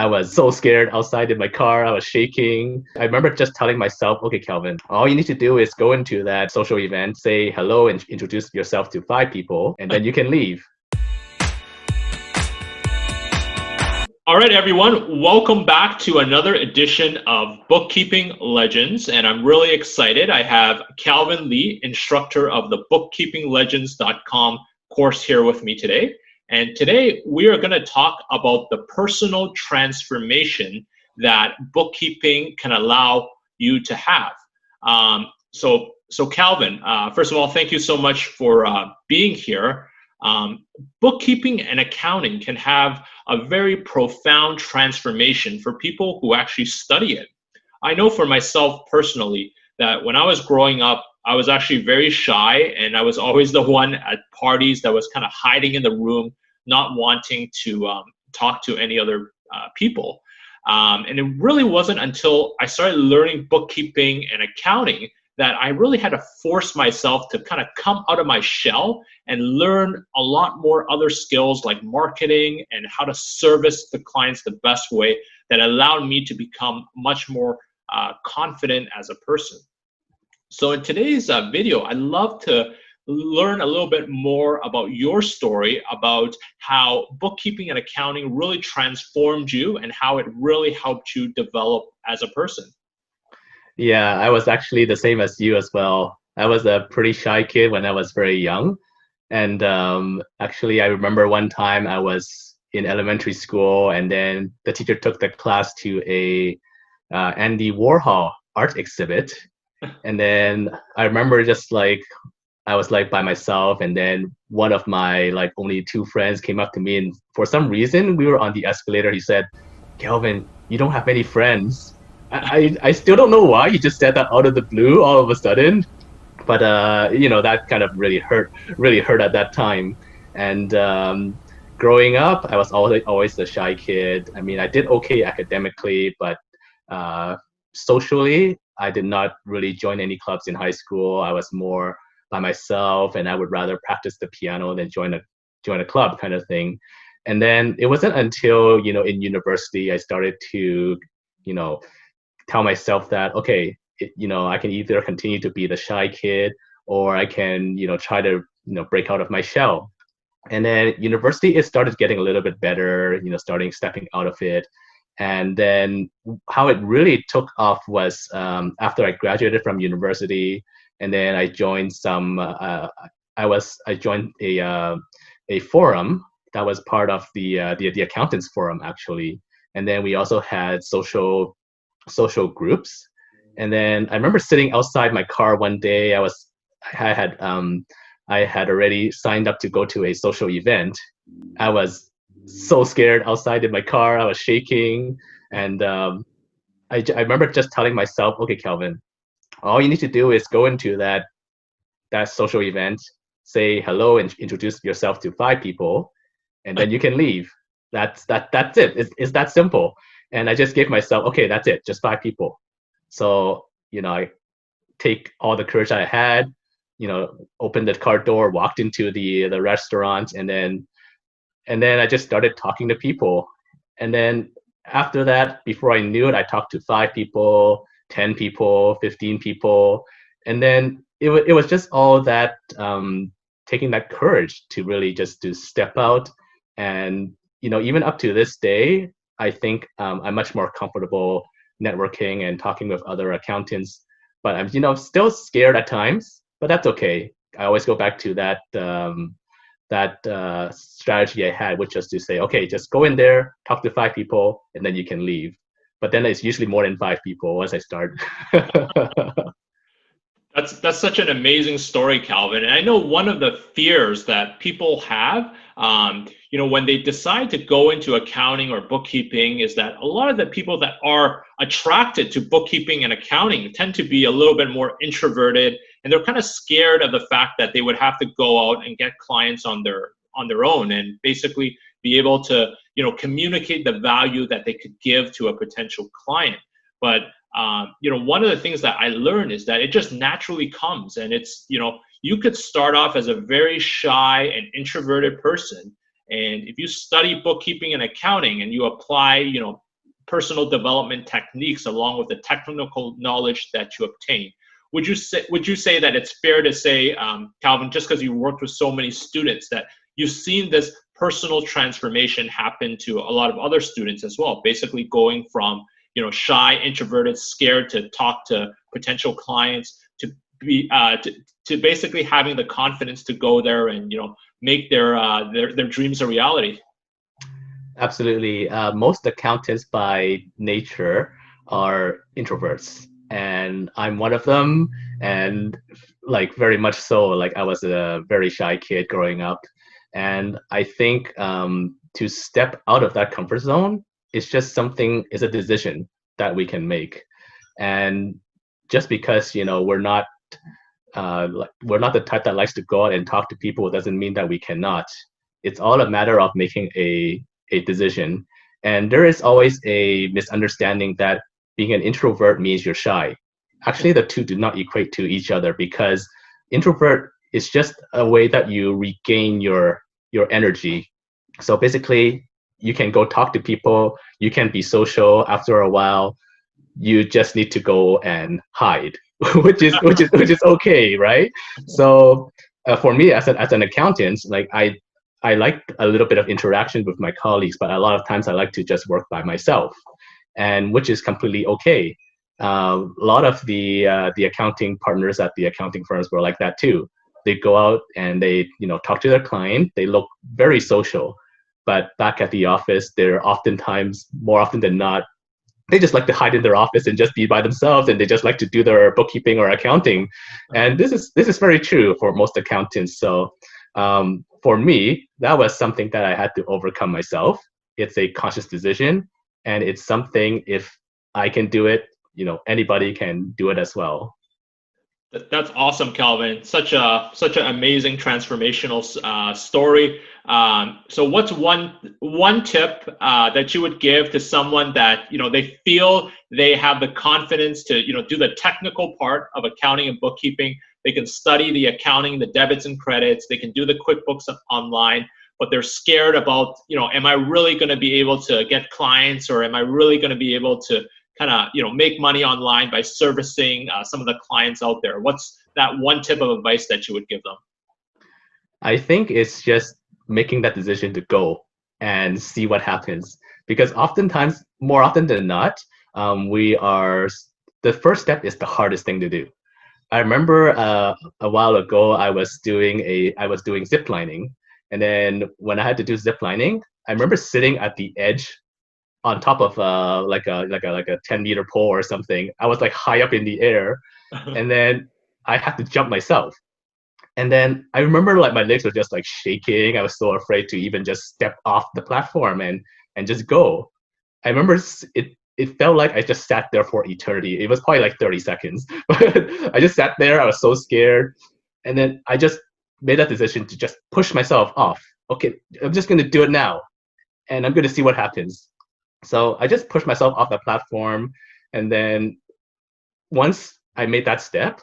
I was so scared outside in my car. I was shaking. I remember just telling myself, okay, Calvin, all you need to do is go into that social event, say hello, and introduce yourself to 5 people, and then you can leave. All right, everyone, welcome back to another edition of Bookkeeping Legends, and I'm really excited. I have Calvin Lee, instructor of the bookkeepinglegends.com course here with me today. And today we are going to talk about the personal transformation that bookkeeping can allow you to have. So Calvin, first of all, thank you so much for being here. Bookkeeping and accounting can have a very profound transformation for people who actually study it. I know for myself personally that when I was growing up, I was actually very shy, and I was always the one at parties that was kind of hiding in the room, not wanting to talk to any other people. And it really wasn't until I started learning bookkeeping and accounting that I really had to force myself to kind of come out of my shell and learn a lot more other skills like marketing and how to service the clients the best way that allowed me to become much more confident as a person. So in today's video, I'd love to learn a little bit more about your story, about how bookkeeping and accounting really transformed you and how it really helped you develop as a person. Yeah, I was actually the same as you as well. I was a pretty shy kid when I was very young. And actually, I remember one time I was in elementary school, and then the teacher took the class to a Andy Warhol art exhibit. And then I remember just like I was like by myself, and then one of my like only 2 friends came up to me, and for some reason we were on the escalator. He said, "Kelvin, you don't have any friends." I still don't know why he just said that out of the blue all of a sudden, but that kind of really hurt at that time. And growing up, I was always a shy kid. I mean, I did okay academically, but uh, socially, I did not really join any clubs in high school. I was more by myself, and I would rather practice the piano than join a club kind of thing. And then it wasn't until in university I started to you know tell myself that okay, I can either continue to be the shy kid, or I can try to break out of my shell. And then university, it started getting a little bit better, starting stepping out of it. And then how it really took off was after I graduated from university, and then I joined I joined a forum that was part of the accountants forum actually. And then we also had social groups. And then I remember sitting outside my car one day. I had already signed up to go to a social event. I was so scared outside in my car. I was shaking, and I remember just telling myself, okay, Calvin, all you need to do is go into that social event, say hello, and introduce yourself to 5 people, and then you can leave. That's it. It's that simple. And I just gave myself, okay, that's it, just 5 people. So, I take all the courage I had, opened the car door, walked into the restaurant, and then I just started talking to people. And then after that, before I knew it, I talked to 5 people, 10 people, 15 people. And then it was just all that taking that courage to really just to step out. And, even up to this day, I think I'm much more comfortable networking and talking with other accountants. But I'm, still scared at times, but that's okay. I always go back to that strategy I had, which is to say, okay, just go in there, talk to 5 people, and then you can leave. But then it's usually more than 5 people once I start. That's such an amazing story, Calvin. And I know one of the fears that people have, when they decide to go into accounting or bookkeeping, is that a lot of the people that are attracted to bookkeeping and accounting tend to be a little bit more introverted, and they're kind of scared of the fact that they would have to go out and get clients on their own, and basically be able to communicate the value that they could give to a potential client. But one of the things that I learned is that it just naturally comes, and it's you could start off as a very shy and introverted person, and if you study bookkeeping and accounting and you apply personal development techniques along with the technical knowledge that you obtain. Would you say that it's fair to say, Calvin, just because you worked with so many students, that you've seen this personal transformation happen to a lot of other students as well, basically going from shy, introverted, scared to talk to potential clients, to be to basically having the confidence to go there and make their dreams a reality? Absolutely. Most accountants by nature are introverts, and I'm one of them. And like very much so, like I was a very shy kid growing up, and I think to step out of that comfort zone is a decision that we can make, and just because we're not the type that likes to go out and talk to people doesn't mean that we cannot. It's all a matter of making a decision. And there is always a misunderstanding that being an introvert means you're shy. Actually, the two do not equate to each other, because introvert is just a way that you regain your energy. So basically, you can go talk to people, you can be social after a while, you just need to go and hide, which is okay, right? So for me as an accountant, like I like a little bit of interaction with my colleagues, but a lot of times I like to just work by myself, and which is completely okay. A lot of the accounting partners at the accounting firms were like that too. They go out and they talk to their client. They look very social, but back at the office, they're oftentimes, more often than not, they just like to hide in their office and just be by themselves, and they just like to do their bookkeeping or accounting. And this is very true for most accountants. So for me, that was something that I had to overcome myself. It's a conscious decision, and it's something, if I can do it, anybody can do it as well. That's awesome, Calvin. Such an amazing transformational story. So, what's one tip that you would give to someone that they feel they have the confidence to do the technical part of accounting and bookkeeping? They can study the accounting, the debits and credits. They can do the QuickBooks online, but they're scared about am I really going to be able to get clients, or am I really going to be able to kind of make money online by servicing some of the clients out there? What's that one tip of advice that you would give them? I think it's just making that decision to go and see what happens, because oftentimes, more often than not, we are the first step is the hardest thing to do. I remember a while ago I was doing zip lining, and then when I had to do zip lining, I remember sitting at the edge on top of like a 10-meter pole or something. I was like high up in the air, and then I had to jump myself. And then I remember like my legs were just like shaking. I was so afraid to even just step off the platform and just go. I remember it felt like I just sat there for eternity. It was probably like 30 seconds, but I just sat there. I was so scared, and then I just made that decision to just push myself off. Okay, I'm just gonna do it now, and I'm gonna see what happens. So I just pushed myself off the platform, and then once I made that step,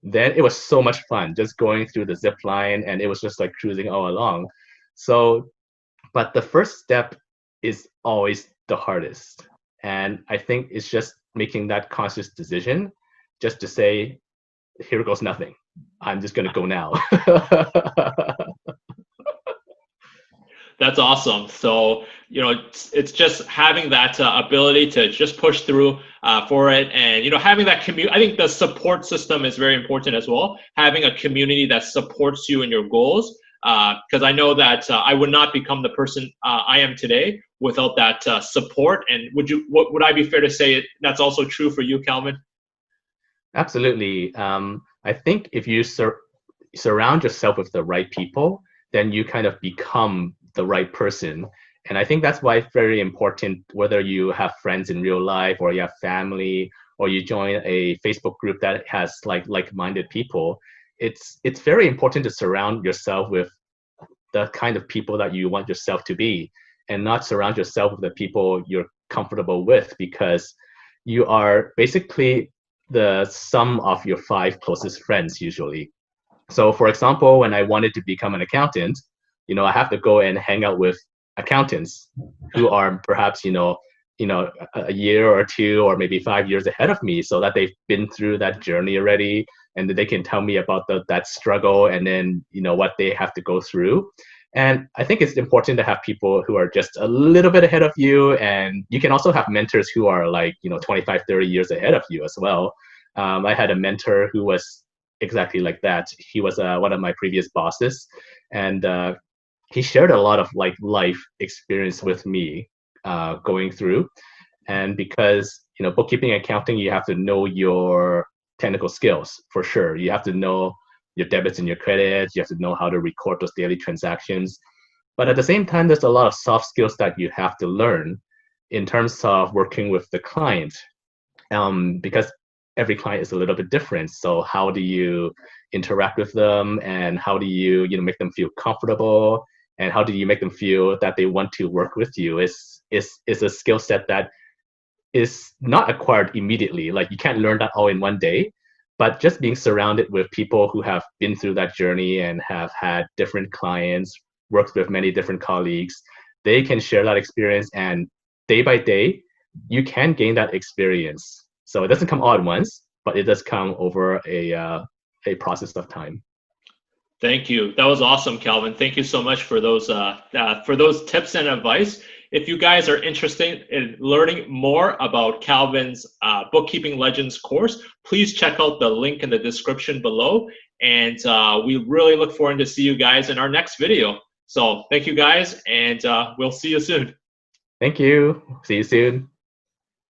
then it was so much fun just going through the zip line, and it was just like cruising all along. So, but the first step is always the hardest. And I think it's just making that conscious decision just to say, here goes nothing. I'm just going to go now. That's awesome. So, it's just having that ability to just push through for it, and having that community. I think the support system is very important as well. Having a community that supports you in your goals, because I know that I would not become the person I am today without that support. And would I be fair to say that's also true for you, Calvin? Absolutely. I think if you surround yourself with the right people, then you kind of become the right person. And I think that's why it's very important, whether you have friends in real life, or you have family, or you join a Facebook group that has like-minded people. It's very important to surround yourself with the kind of people that you want yourself to be, and not surround yourself with the people you're comfortable with, because you are basically the sum of your 5 closest friends usually. So for example, when I wanted to become an accountant, I have to go and hang out with accountants who are perhaps, a year or two or maybe 5 years ahead of me, so that they've been through that journey already, and that they can tell me about that struggle, and then what they have to go through. And I think it's important to have people who are just a little bit ahead of you, and you can also have mentors who are like 25, 30 years ahead of you as well. I had a mentor who was exactly like that. He was one of my previous bosses, and he shared a lot of like life experience with me going through. And because bookkeeping and accounting, you have to know your technical skills for sure. You have to know your debits and your credits. You have to know how to record those daily transactions. But at the same time, there's a lot of soft skills that you have to learn in terms of working with the client, because every client is a little bit different. So how do you interact with them, and how do you make them feel comfortable, and how do you make them feel that they want to work with you? Is a skill set that is not acquired immediately. Like, you can't learn that all in one day, but just being surrounded with people who have been through that journey and have had different clients, worked with many different colleagues, they can share that experience, and day by day, you can gain that experience. So it doesn't come all at once, but it does come over a process of time. Thank you. That was awesome, Calvin. Thank you so much for those tips and advice. If you guys are interested in learning more about Calvin's Bookkeeping Legends course, please check out the link in the description below. And we really look forward to see you guys in our next video. So thank you guys, and we'll see you soon. Thank you. See you soon.